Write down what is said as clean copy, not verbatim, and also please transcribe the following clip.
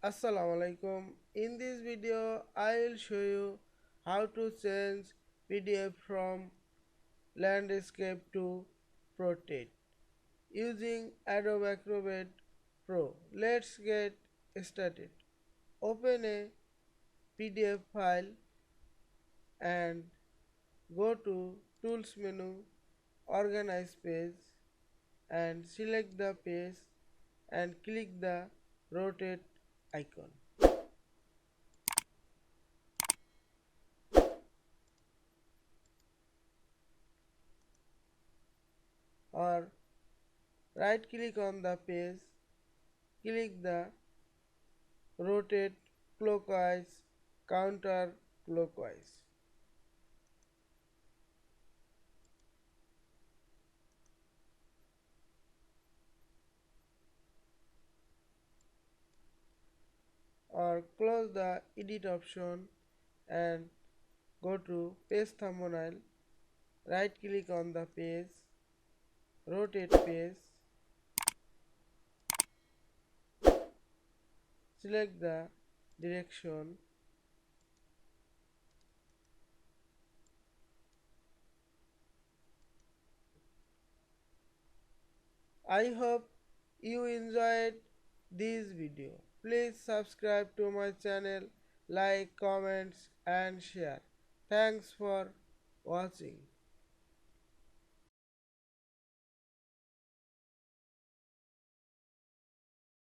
Assalamualaikum. In this video, I will show you how to change PDF from landscape to portrait using Adobe Acrobat Pro. Let's get started. Open a PDF file and go to Tools menu, Organize page and select the page and click the rotate icon. Or right click on the page, click the rotate clockwise, counter-clockwise. Or close the edit option and go to page thumbnail, right click on the page, rotate page, select the direction. I hope you enjoyed this video. Please subscribe to my channel, like, comments and share. Thanks for watching.